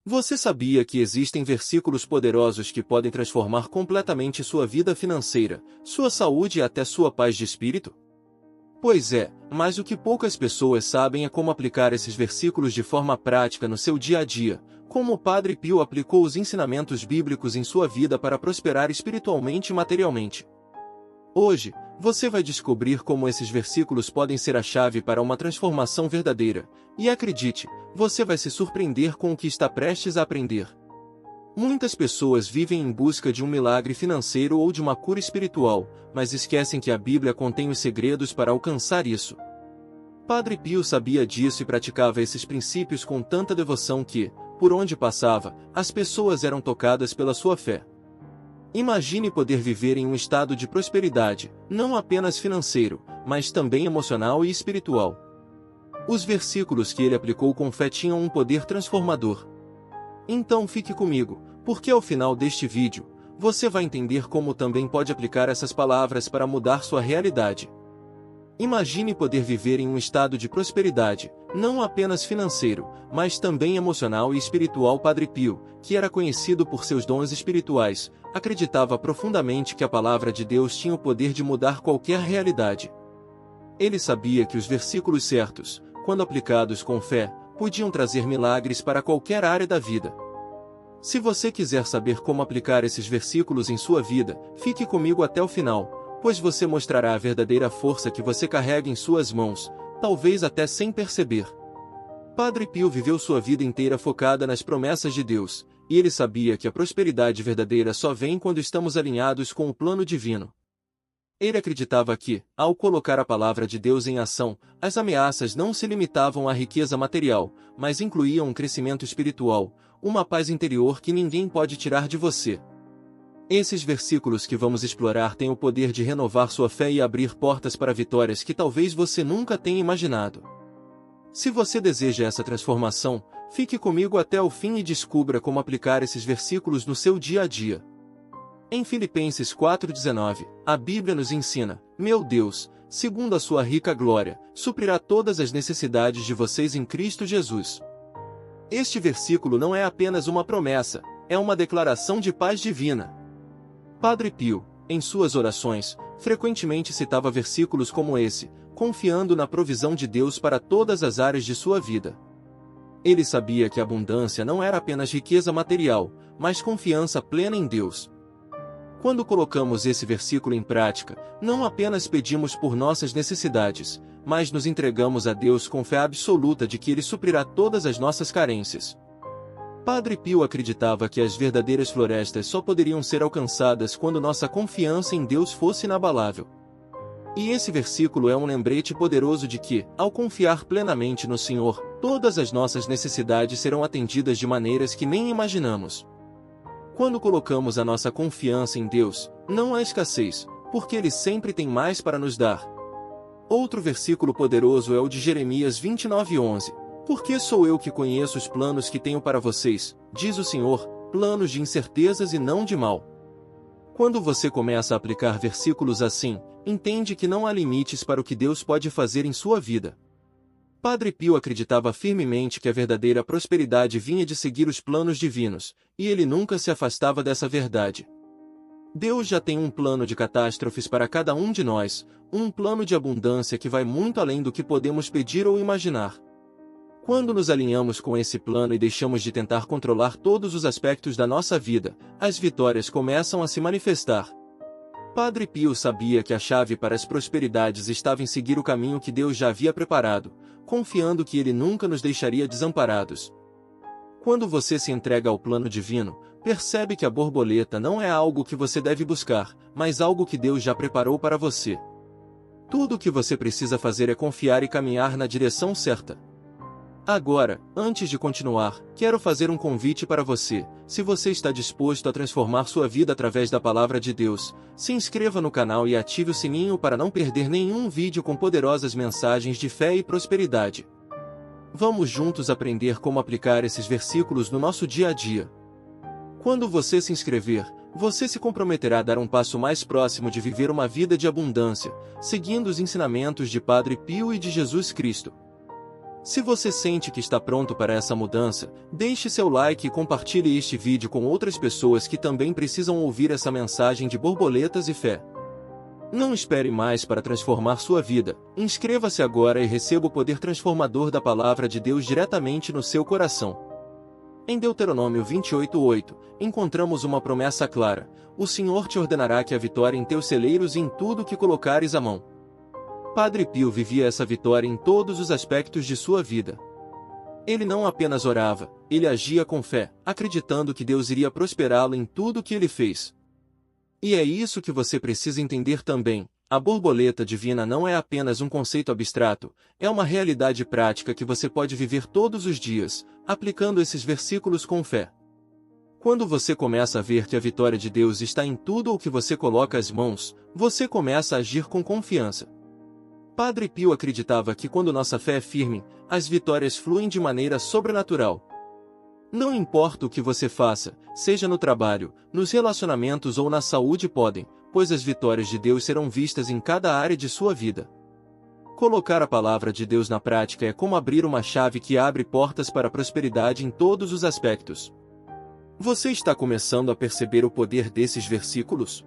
Você sabia que existem versículos poderosos que podem transformar completamente sua vida financeira, sua saúde e até sua paz de espírito? Pois é, mas o que poucas pessoas sabem é como aplicar esses versículos de forma prática no seu dia a dia, como o Padre Pio aplicou os ensinamentos bíblicos em sua vida para prosperar espiritualmente e materialmente. Hoje, você vai descobrir como esses versículos podem ser a chave para uma transformação verdadeira, e acredite, você vai se surpreender com o que está prestes a aprender. Muitas pessoas vivem em busca de um milagre financeiro ou de uma cura espiritual, mas esquecem que a Bíblia contém os segredos para alcançar isso. Padre Pio sabia disso e praticava esses princípios com tanta devoção que, por onde passava, as pessoas eram tocadas pela sua fé. Imagine poder viver em um estado de prosperidade, não apenas financeiro, mas também emocional e espiritual. Os versículos que ele aplicou com fé tinham um poder transformador. Então fique comigo, porque ao final deste vídeo, você vai entender como também pode aplicar essas palavras para mudar sua realidade. Imagine poder viver em um estado de prosperidade, não apenas financeiro, mas também emocional e espiritual. Padre Pio, que era conhecido por seus dons espirituais, acreditava profundamente que a palavra de Deus tinha o poder de mudar qualquer realidade. Ele sabia que os versículos certos, quando aplicados com fé, podiam trazer milagres para qualquer área da vida. Se você quiser saber como aplicar esses versículos em sua vida, fique comigo até o final, pois você mostrará a verdadeira força que você carrega em suas mãos, talvez até sem perceber. Padre Pio viveu sua vida inteira focada nas promessas de Deus, e ele sabia que a prosperidade verdadeira só vem quando estamos alinhados com o plano divino. Ele acreditava que, ao colocar a palavra de Deus em ação, as ameaças não se limitavam à riqueza material, mas incluíam um crescimento espiritual, uma paz interior que ninguém pode tirar de você. Esses versículos que vamos explorar têm o poder de renovar sua fé e abrir portas para vitórias que talvez você nunca tenha imaginado. Se você deseja essa transformação, fique comigo até o fim e descubra como aplicar esses versículos no seu dia a dia. Em Filipenses 4,19, a Bíblia nos ensina: meu Deus, segundo a sua rica glória, suprirá todas as necessidades de vocês em Cristo Jesus. Este versículo não é apenas uma promessa, é uma declaração de paz divina. Padre Pio, em suas orações, frequentemente citava versículos como esse, confiando na provisão de Deus para todas as áreas de sua vida. Ele sabia que a abundância não era apenas riqueza material, mas confiança plena em Deus. Quando colocamos esse versículo em prática, não apenas pedimos por nossas necessidades, mas nos entregamos a Deus com fé absoluta de que Ele suprirá todas as nossas carências. Padre Pio acreditava que as verdadeiras florestas só poderiam ser alcançadas quando nossa confiança em Deus fosse inabalável. E esse versículo é um lembrete poderoso de que, ao confiar plenamente no Senhor, todas as nossas necessidades serão atendidas de maneiras que nem imaginamos. Quando colocamos a nossa confiança em Deus, não há escassez, porque Ele sempre tem mais para nos dar. Outro versículo poderoso é o de Jeremias 29:11. Porque sou eu que conheço os planos que tenho para vocês, diz o Senhor, planos de incertezas e não de mal. Quando você começa a aplicar versículos assim, entende que não há limites para o que Deus pode fazer em sua vida. Padre Pio acreditava firmemente que a verdadeira prosperidade vinha de seguir os planos divinos, e ele nunca se afastava dessa verdade. Deus já tem um plano de catástrofes para cada um de nós, um plano de abundância que vai muito além do que podemos pedir ou imaginar. Quando nos alinhamos com esse plano e deixamos de tentar controlar todos os aspectos da nossa vida, as vitórias começam a se manifestar. Padre Pio sabia que a chave para as prosperidades estava em seguir o caminho que Deus já havia preparado, confiando que Ele nunca nos deixaria desamparados. Quando você se entrega ao plano divino, percebe que a borboleta não é algo que você deve buscar, mas algo que Deus já preparou para você. Tudo o que você precisa fazer é confiar e caminhar na direção certa. Agora, antes de continuar, quero fazer um convite para você. Se você está disposto a transformar sua vida através da palavra de Deus, se inscreva no canal e ative o sininho para não perder nenhum vídeo com poderosas mensagens de fé e prosperidade. Vamos juntos aprender como aplicar esses versículos no nosso dia a dia. Quando você se inscrever, você se comprometerá a dar um passo mais próximo de viver uma vida de abundância, seguindo os ensinamentos de Padre Pio e de Jesus Cristo. Se você sente que está pronto para essa mudança, deixe seu like e compartilhe este vídeo com outras pessoas que também precisam ouvir essa mensagem de borboletas e fé. Não espere mais para transformar sua vida. Inscreva-se agora e receba o poder transformador da Palavra de Deus diretamente no seu coração. Em Deuteronômio 28:8, encontramos uma promessa clara: o Senhor te ordenará que a vitória em teus celeiros e em tudo que colocares a mão. Padre Pio vivia essa vitória em todos os aspectos de sua vida. Ele não apenas orava, ele agia com fé, acreditando que Deus iria prosperá-lo em tudo o que ele fez. E é isso que você precisa entender também: a borboleta divina não é apenas um conceito abstrato, é uma realidade prática que você pode viver todos os dias, aplicando esses versículos com fé. Quando você começa a ver que a vitória de Deus está em tudo o que você coloca as mãos, você começa a agir com confiança. Padre Pio acreditava que quando nossa fé é firme, as vitórias fluem de maneira sobrenatural. Não importa o que você faça, seja no trabalho, nos relacionamentos ou na saúde podem, pois as vitórias de Deus serão vistas em cada área de sua vida. Colocar a palavra de Deus na prática é como abrir uma chave que abre portas para a prosperidade em todos os aspectos. Você está começando a perceber o poder desses versículos?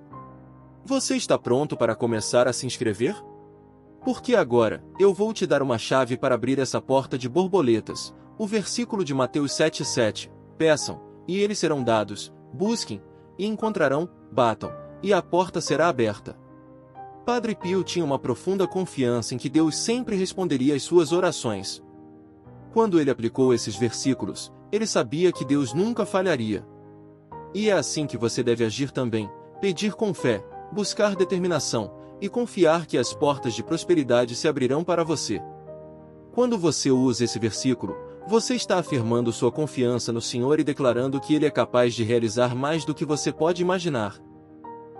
Você está pronto para começar a se inscrever? Porque agora, eu vou te dar uma chave para abrir essa porta de borboletas. O versículo de Mateus 7:7, peçam, e eles serão dados, busquem, e encontrarão, batam, e a porta será aberta. Padre Pio tinha uma profunda confiança em que Deus sempre responderia às suas orações. Quando ele aplicou esses versículos, ele sabia que Deus nunca falharia. E é assim que você deve agir também: pedir com fé, buscar determinação, e confiar que as portas de prosperidade se abrirão para você. Quando você usa esse versículo, você está afirmando sua confiança no Senhor e declarando que Ele é capaz de realizar mais do que você pode imaginar.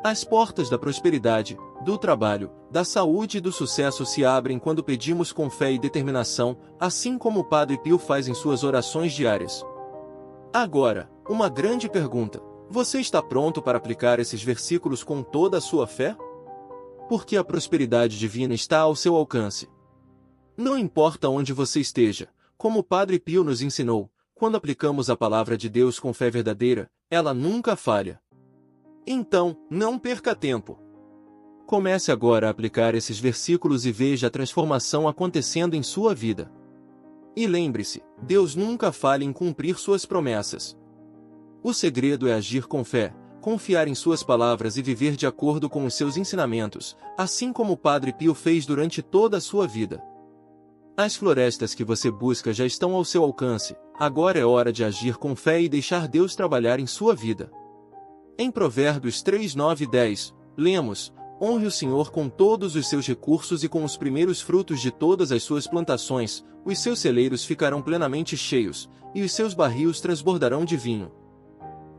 As portas da prosperidade, do trabalho, da saúde e do sucesso se abrem quando pedimos com fé e determinação, assim como o Padre Pio faz em suas orações diárias. Agora, uma grande pergunta: você está pronto para aplicar esses versículos com toda a sua fé? Porque a prosperidade divina está ao seu alcance. Não importa onde você esteja, como o Padre Pio nos ensinou, quando aplicamos a palavra de Deus com fé verdadeira, ela nunca falha. Então, não perca tempo. Comece agora a aplicar esses versículos e veja a transformação acontecendo em sua vida. E lembre-se, Deus nunca falha em cumprir suas promessas. O segredo é agir com fé, confiar em suas palavras e viver de acordo com os seus ensinamentos, assim como o Padre Pio fez durante toda a sua vida. As florestas que você busca já estão ao seu alcance, agora é hora de agir com fé e deixar Deus trabalhar em sua vida. Em Provérbios 3, 9 e 10, lemos: honre o Senhor com todos os seus recursos e com os primeiros frutos de todas as suas plantações, os seus celeiros ficarão plenamente cheios, e os seus barris transbordarão de vinho.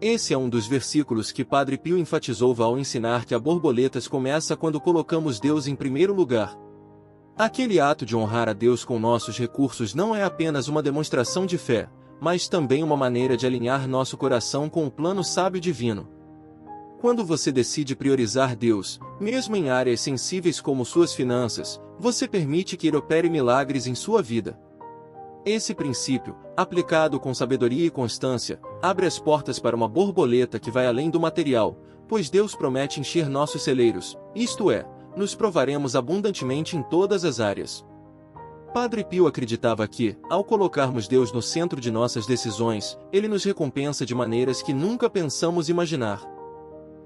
Esse é um dos versículos que Padre Pio enfatizou ao ensinar que a borboletas começa quando colocamos Deus em primeiro lugar. Aquele ato de honrar a Deus com nossos recursos não é apenas uma demonstração de fé, mas também uma maneira de alinhar nosso coração com o plano sábio divino. Quando você decide priorizar Deus, mesmo em áreas sensíveis como suas finanças, você permite que Ele opere milagres em sua vida. Esse princípio, aplicado com sabedoria e constância, abre as portas para uma borboleta que vai além do material, pois Deus promete encher nossos celeiros, isto é, nos provaremos abundantemente em todas as áreas. Padre Pio acreditava que, ao colocarmos Deus no centro de nossas decisões, Ele nos recompensa de maneiras que nunca pensamos imaginar.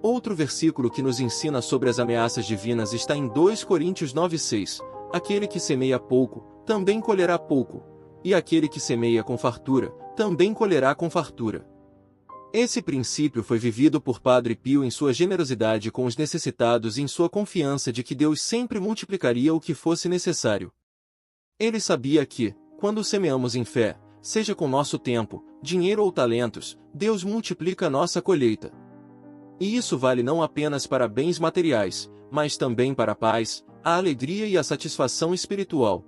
Outro versículo que nos ensina sobre as ameaças divinas está em 2 Coríntios 9:6, aquele que semeia pouco, também colherá pouco. E aquele que semeia com fartura, também colherá com fartura. Esse princípio foi vivido por Padre Pio em sua generosidade com os necessitados e em sua confiança de que Deus sempre multiplicaria o que fosse necessário. Ele sabia que, quando semeamos em fé, seja com nosso tempo, dinheiro ou talentos, Deus multiplica a nossa colheita. E isso vale não apenas para bens materiais, mas também para a paz, a alegria e a satisfação espiritual.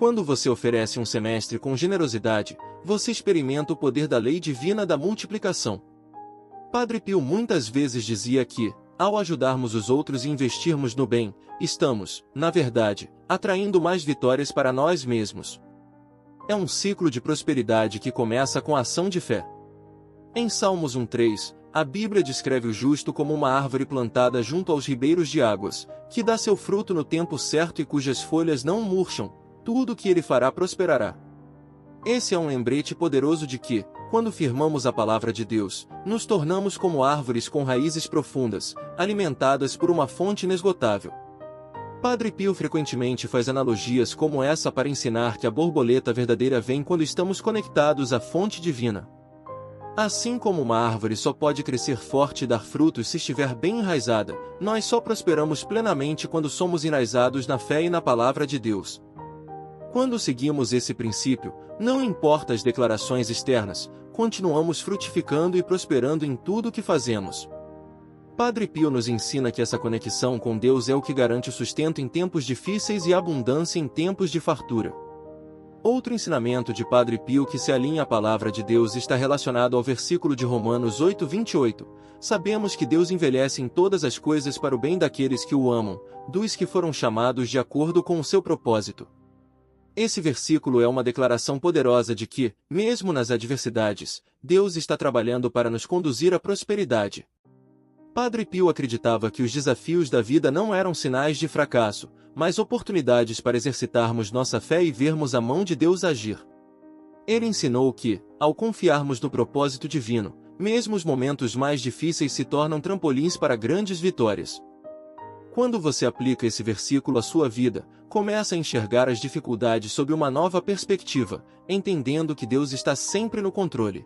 Quando você oferece um semestre com generosidade, você experimenta o poder da lei divina da multiplicação. Padre Pio muitas vezes dizia que, ao ajudarmos os outros e investirmos no bem, estamos, na verdade, atraindo mais vitórias para nós mesmos. É um ciclo de prosperidade que começa com a ação de fé. Em Salmos 1:3, a Bíblia descreve o justo como uma árvore plantada junto aos ribeiros de águas, que dá seu fruto no tempo certo e cujas folhas não murcham, tudo o que ele fará prosperará. Esse é um lembrete poderoso de que, quando firmamos a palavra de Deus, nos tornamos como árvores com raízes profundas, alimentadas por uma fonte inesgotável. Padre Pio frequentemente faz analogias como essa para ensinar que a borboleta verdadeira vem quando estamos conectados à fonte divina. Assim como uma árvore só pode crescer forte e dar frutos se estiver bem enraizada, nós só prosperamos plenamente quando somos enraizados na fé e na palavra de Deus. Quando seguimos esse princípio, não importa as declarações externas, continuamos frutificando e prosperando em tudo o que fazemos. Padre Pio nos ensina que essa conexão com Deus é o que garante o sustento em tempos difíceis e abundância em tempos de fartura. Outro ensinamento de Padre Pio que se alinha à palavra de Deus está relacionado ao versículo de Romanos 8:28. Sabemos que Deus envelhece em todas as coisas para o bem daqueles que o amam, dos que foram chamados de acordo com o seu propósito. Esse versículo é uma declaração poderosa de que, mesmo nas adversidades, Deus está trabalhando para nos conduzir à prosperidade. Padre Pio acreditava que os desafios da vida não eram sinais de fracasso, mas oportunidades para exercitarmos nossa fé e vermos a mão de Deus agir. Ele ensinou que, ao confiarmos no propósito divino, mesmo os momentos mais difíceis se tornam trampolins para grandes vitórias. Quando você aplica esse versículo à sua vida, começa a enxergar as dificuldades sob uma nova perspectiva, entendendo que Deus está sempre no controle.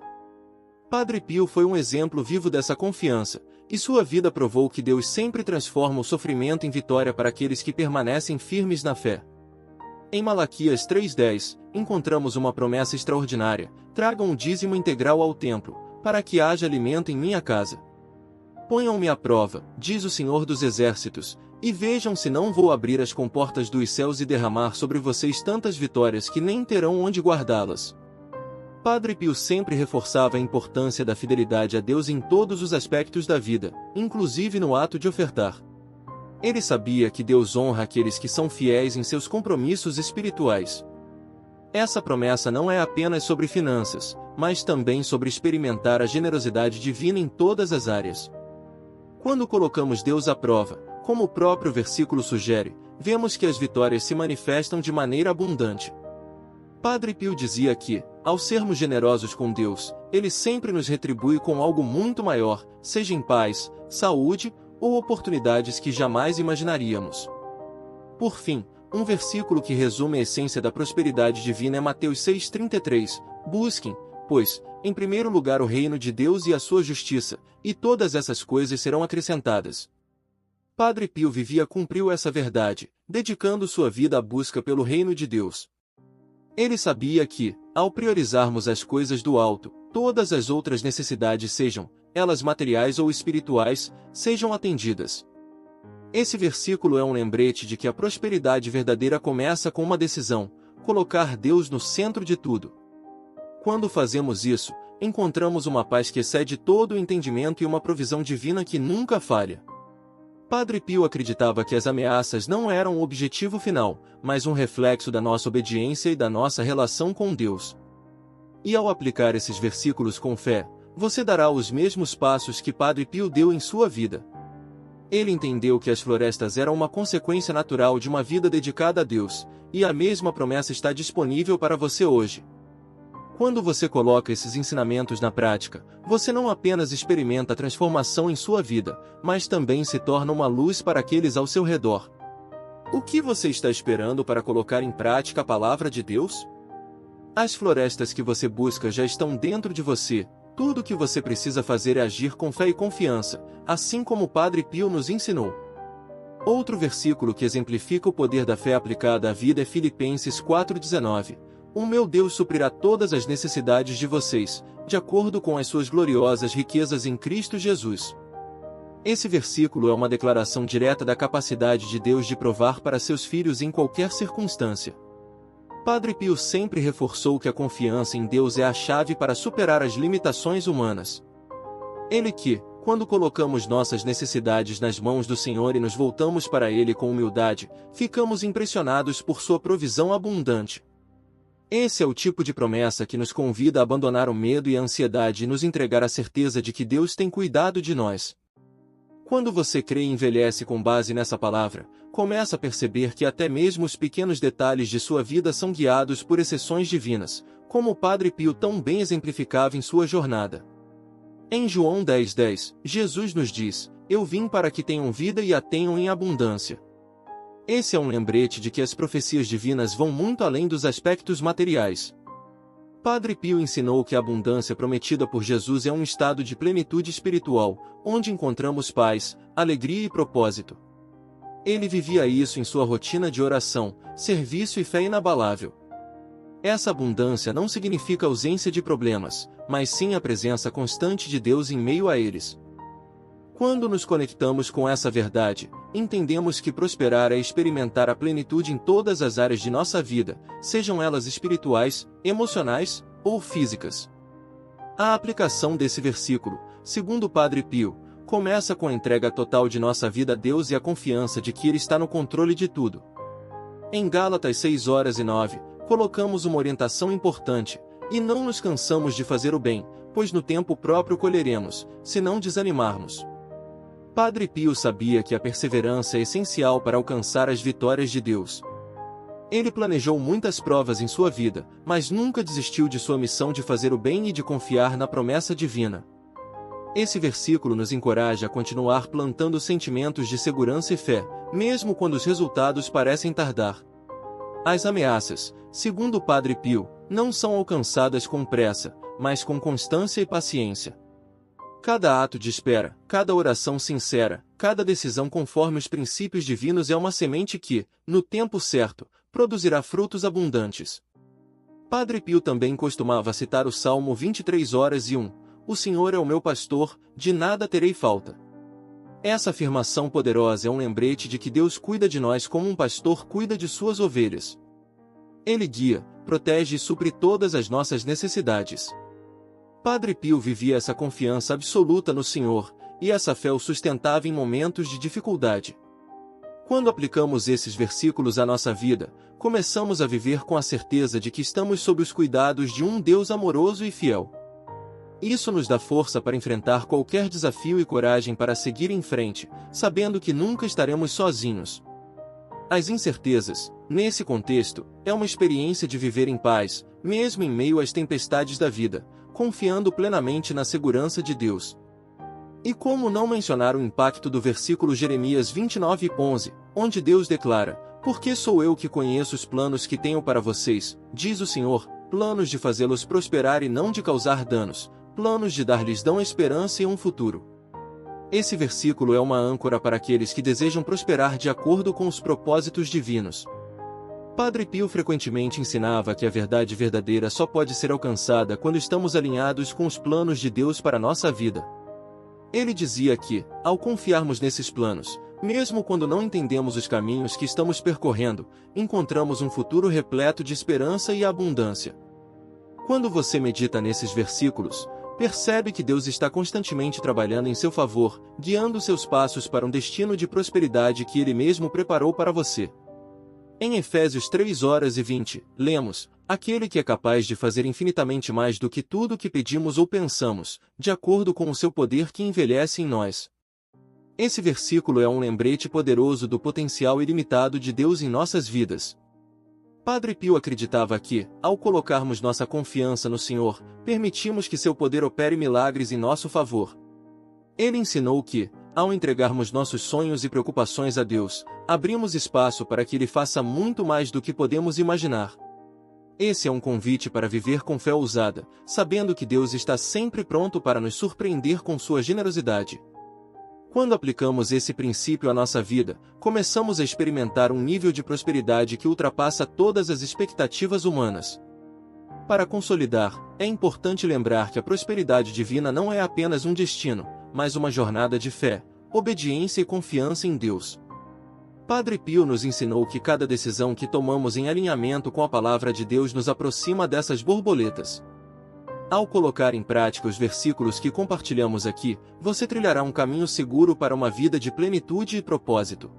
Padre Pio foi um exemplo vivo dessa confiança, e sua vida provou que Deus sempre transforma o sofrimento em vitória para aqueles que permanecem firmes na fé. Em Malaquias 3:10, encontramos uma promessa extraordinária: tragam um dízimo integral ao templo, para que haja alimento em minha casa. Ponham-me à prova, diz o Senhor dos Exércitos, e vejam se não vou abrir as comportas dos céus e derramar sobre vocês tantas vitórias que nem terão onde guardá-las. Padre Pio sempre reforçava a importância da fidelidade a Deus em todos os aspectos da vida, inclusive no ato de ofertar. Ele sabia que Deus honra aqueles que são fiéis em seus compromissos espirituais. Essa promessa não é apenas sobre finanças, mas também sobre experimentar a generosidade divina em todas as áreas. Quando colocamos Deus à prova, como o próprio versículo sugere, vemos que as vitórias se manifestam de maneira abundante. Padre Pio dizia que, ao sermos generosos com Deus, Ele sempre nos retribui com algo muito maior, seja em paz, saúde ou oportunidades que jamais imaginaríamos. Por fim, um versículo que resume a essência da prosperidade divina é Mateus 6:33. Busquem, pois, em primeiro lugar o reino de Deus e a sua justiça, e todas essas coisas serão acrescentadas. Padre Pio cumpriu essa verdade, dedicando sua vida à busca pelo reino de Deus. Ele sabia que, ao priorizarmos as coisas do alto, todas as outras necessidades, sejam elas materiais ou espirituais, sejam atendidas. Esse versículo é um lembrete de que a prosperidade verdadeira começa com uma decisão: colocar Deus no centro de tudo. Quando fazemos isso, encontramos uma paz que excede todo o entendimento e uma provisão divina que nunca falha. Padre Pio acreditava que as ameaças não eram o objetivo final, mas um reflexo da nossa obediência e da nossa relação com Deus. E ao aplicar esses versículos com fé, você dará os mesmos passos que Padre Pio deu em sua vida. Ele entendeu que as florestas eram uma consequência natural de uma vida dedicada a Deus, e a mesma promessa está disponível para você hoje. Quando você coloca esses ensinamentos na prática, você não apenas experimenta a transformação em sua vida, mas também se torna uma luz para aqueles ao seu redor. O que você está esperando para colocar em prática a palavra de Deus? As florestas que você busca já estão dentro de você. Tudo o que você precisa fazer é agir com fé e confiança, assim como o Padre Pio nos ensinou. Outro versículo que exemplifica o poder da fé aplicada à vida é Filipenses 4:19. O meu Deus suprirá todas as necessidades de vocês, de acordo com as suas gloriosas riquezas em Cristo Jesus. Esse versículo é uma declaração direta da capacidade de Deus de provar para seus filhos em qualquer circunstância. Padre Pio sempre reforçou que a confiança em Deus é a chave para superar as limitações humanas. Ele que, quando colocamos nossas necessidades nas mãos do Senhor e nos voltamos para Ele com humildade, ficamos impressionados por sua provisão abundante. Esse é o tipo de promessa que nos convida a abandonar o medo e a ansiedade e nos entregar a certeza de que Deus tem cuidado de nós. Quando você crê e envelhece com base nessa palavra, começa a perceber que até mesmo os pequenos detalhes de sua vida são guiados por exceções divinas, como o Padre Pio tão bem exemplificava em sua jornada. Em João 10:10, Jesus nos diz: "Eu vim para que tenham vida e a tenham em abundância." Esse é um lembrete de que as profecias divinas vão muito além dos aspectos materiais. Padre Pio ensinou que a abundância prometida por Jesus é um estado de plenitude espiritual, onde encontramos paz, alegria e propósito. Ele vivia isso em sua rotina de oração, serviço e fé inabalável. Essa abundância não significa ausência de problemas, mas sim a presença constante de Deus em meio a eles. Quando nos conectamos com essa verdade, entendemos que prosperar é experimentar a plenitude em todas as áreas de nossa vida, sejam elas espirituais, emocionais ou físicas. A aplicação desse versículo, segundo o Padre Pio, começa com a entrega total de nossa vida a Deus e a confiança de que Ele está no controle de tudo. Em Gálatas 6:9, colocamos uma orientação importante: "E não nos cansamos de fazer o bem, pois no tempo próprio colheremos, se não desanimarmos." Padre Pio sabia que a perseverança é essencial para alcançar as vitórias de Deus. Ele planejou muitas provas em sua vida, mas nunca desistiu de sua missão de fazer o bem e de confiar na promessa divina. Esse versículo nos encoraja a continuar plantando sentimentos de segurança e fé, mesmo quando os resultados parecem tardar. As ameaças, segundo o Padre Pio, não são alcançadas com pressa, mas com constância e paciência. Cada ato de espera, cada oração sincera, cada decisão conforme os princípios divinos é uma semente que, no tempo certo, produzirá frutos abundantes. Padre Pio também costumava citar o Salmo 23:1, "O Senhor é o meu pastor, de nada terei falta." Essa afirmação poderosa é um lembrete de que Deus cuida de nós como um pastor cuida de suas ovelhas. Ele guia, protege e supre todas as nossas necessidades. Padre Pio vivia essa confiança absoluta no Senhor, e essa fé o sustentava em momentos de dificuldade. Quando aplicamos esses versículos à nossa vida, começamos a viver com a certeza de que estamos sob os cuidados de um Deus amoroso e fiel. Isso nos dá força para enfrentar qualquer desafio e coragem para seguir em frente, sabendo que nunca estaremos sozinhos. As incertezas, nesse contexto, é uma experiência de viver em paz, mesmo em meio às tempestades da vida, confiando plenamente na segurança de Deus. E como não mencionar o impacto do versículo Jeremias 29:11, onde Deus declara: "Porque sou eu que conheço os planos que tenho para vocês, diz o Senhor, planos de fazê-los prosperar e não de causar danos, planos de dar-lhes esperança e um futuro." Esse versículo é uma âncora para aqueles que desejam prosperar de acordo com os propósitos divinos. Padre Pio frequentemente ensinava que a verdade verdadeira só pode ser alcançada quando estamos alinhados com os planos de Deus para nossa vida. Ele dizia que, ao confiarmos nesses planos, mesmo quando não entendemos os caminhos que estamos percorrendo, encontramos um futuro repleto de esperança e abundância. Quando você medita nesses versículos, percebe que Deus está constantemente trabalhando em seu favor, guiando seus passos para um destino de prosperidade que Ele mesmo preparou para você. Em Efésios 3:20, lemos: "Aquele que é capaz de fazer infinitamente mais do que tudo o que pedimos ou pensamos, de acordo com o seu poder que envelhece em nós." Esse versículo é um lembrete poderoso do potencial ilimitado de Deus em nossas vidas. Padre Pio acreditava que, ao colocarmos nossa confiança no Senhor, permitimos que seu poder opere milagres em nosso favor. Ele ensinou que, ao entregarmos nossos sonhos e preocupações a Deus, abrimos espaço para que Ele faça muito mais do que podemos imaginar. Esse é um convite para viver com fé ousada, sabendo que Deus está sempre pronto para nos surpreender com sua generosidade. Quando aplicamos esse princípio à nossa vida, começamos a experimentar um nível de prosperidade que ultrapassa todas as expectativas humanas. Para consolidar, é importante lembrar que a prosperidade divina não é apenas um destino, mas uma jornada de fé, obediência e confiança em Deus. Padre Pio nos ensinou que cada decisão que tomamos em alinhamento com a palavra de Deus nos aproxima dessas borboletas. Ao colocar em prática os versículos que compartilhamos aqui, você trilhará um caminho seguro para uma vida de plenitude e propósito.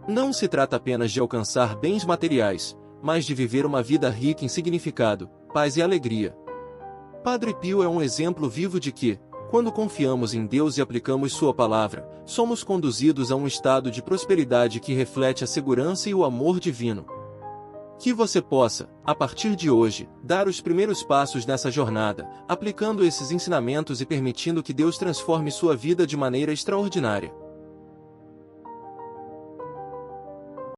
Não se trata apenas de alcançar bens materiais, mas de viver uma vida rica em significado, paz e alegria. Padre Pio é um exemplo vivo de que, quando confiamos em Deus e aplicamos Sua palavra, somos conduzidos a um estado de prosperidade que reflete a segurança e o amor divino. Que você possa, a partir de hoje, dar os primeiros passos nessa jornada, aplicando esses ensinamentos e permitindo que Deus transforme sua vida de maneira extraordinária.